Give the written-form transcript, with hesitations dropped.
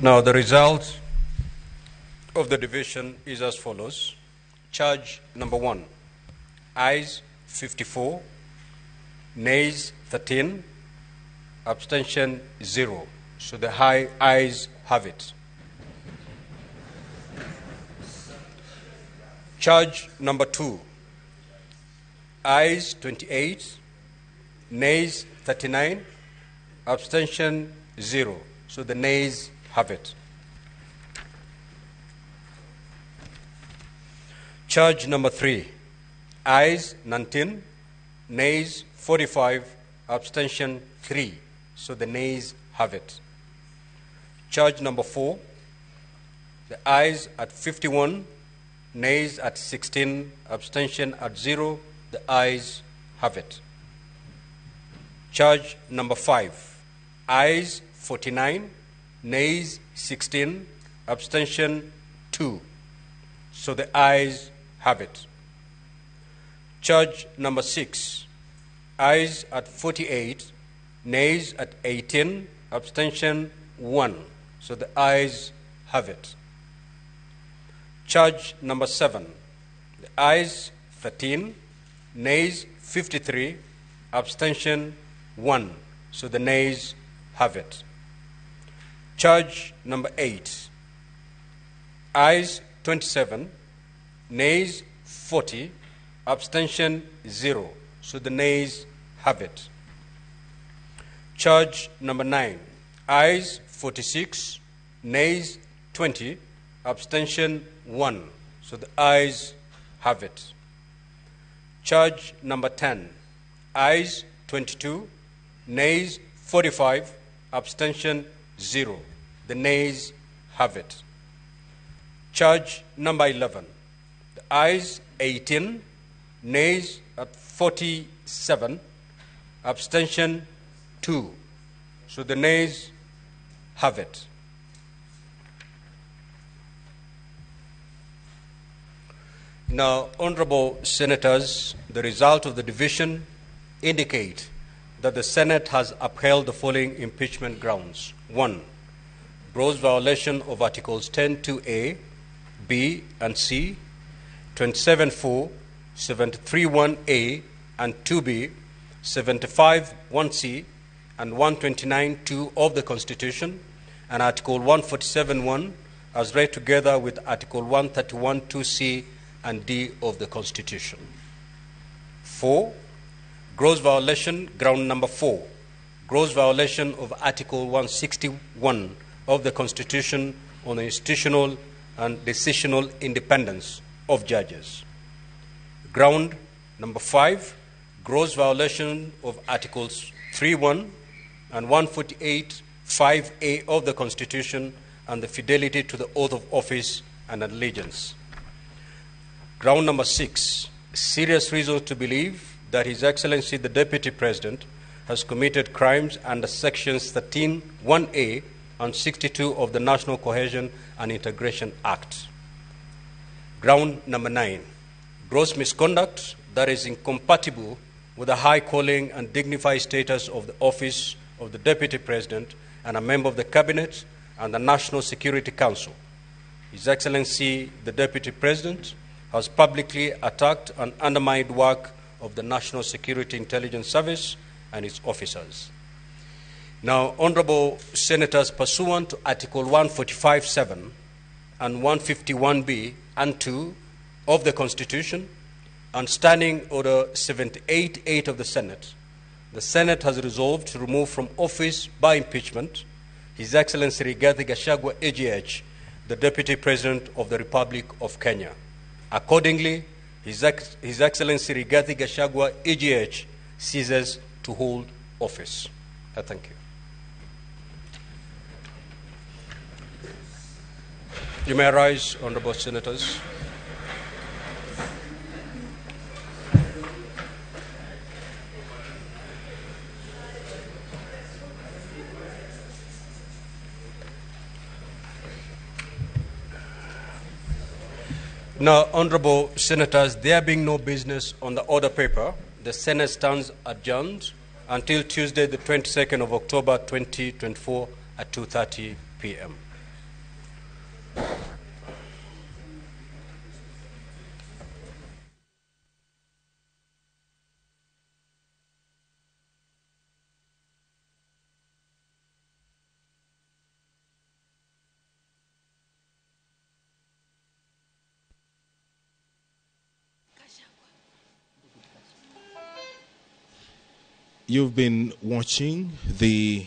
Now, the result of the division is as follows. Charge number 1, ayes 54, nays 13, abstention 0. So the ayes have it. Charge number 2, ayes 28, nays 39, abstention 0. So the nays have it. Charge number 3, ayes 19, nays 45, abstention 3. So the nays have it. Charge number 4, the ayes at 51, nays at 16, abstention at 0. The ayes have it. Charge number 5, ayes 49, nays 16, abstention 2. So the ayes have it. Charge number 6, ayes at 48, nays at 18, abstention 1. So the ayes have it. Charge number 7, the ayes 13, nays 53, abstention 1. So the nays have it. Charge number 8, ayes 27, nays 40, abstention 0. So the nays have it. Charge number 9, ayes 46, nays 20, abstention 1. So the ayes have it. Charge number 10, ayes 22, nays 45, abstention 0. The nays have it. Charge number 11, the ayes 18, nays at 47, abstention 2. So the nays have it. Now, honorable senators, the result of the division indicate that the Senate has upheld the following impeachment grounds. 1, gross violation of Articles 10(2)(a), B, and C, 27(4), 73(1)(a), and 2B, 75(1)(c), and 129(2) of the Constitution, and Article 147(1) as read together with Article 131(2)(c) and D of the Constitution. 4, gross violation, ground number 4, gross violation of Article 161 of the Constitution on the institutional and decisional independence of judges. Ground number 5, gross violation of Articles 3(1) and 148(5)(a) of the Constitution and the fidelity to the oath of office and allegiance. Ground number 6, serious reasons to believe that His Excellency the Deputy President has committed crimes under Sections 13(1)(a) and 62 of the National Cohesion and Integration Act. Ground number 9, gross misconduct that is incompatible with the high calling and dignified status of the office of the Deputy President and a member of the Cabinet and the National Security Council. His Excellency the Deputy President has publicly attacked and undermined work of the National Security Intelligence Service and its officers. Now, honorable senators, pursuant to Article 145(7) and 151(b) and 2 of the Constitution, and Standing Order 78(8) of the Senate has resolved to remove from office by impeachment His Excellency Rigathi Gachagua, AGH, the Deputy President of the Republic of Kenya. Accordingly, His Excellency Rigathi Gachagua, AGH, ceases to hold office. I thank you. You may rise, honorable senators. Now, honorable senators, there being no business on the order paper, the Senate stands adjourned until Tuesday, the 22nd of October, 2024 at 2:30 p.m. You've been watching the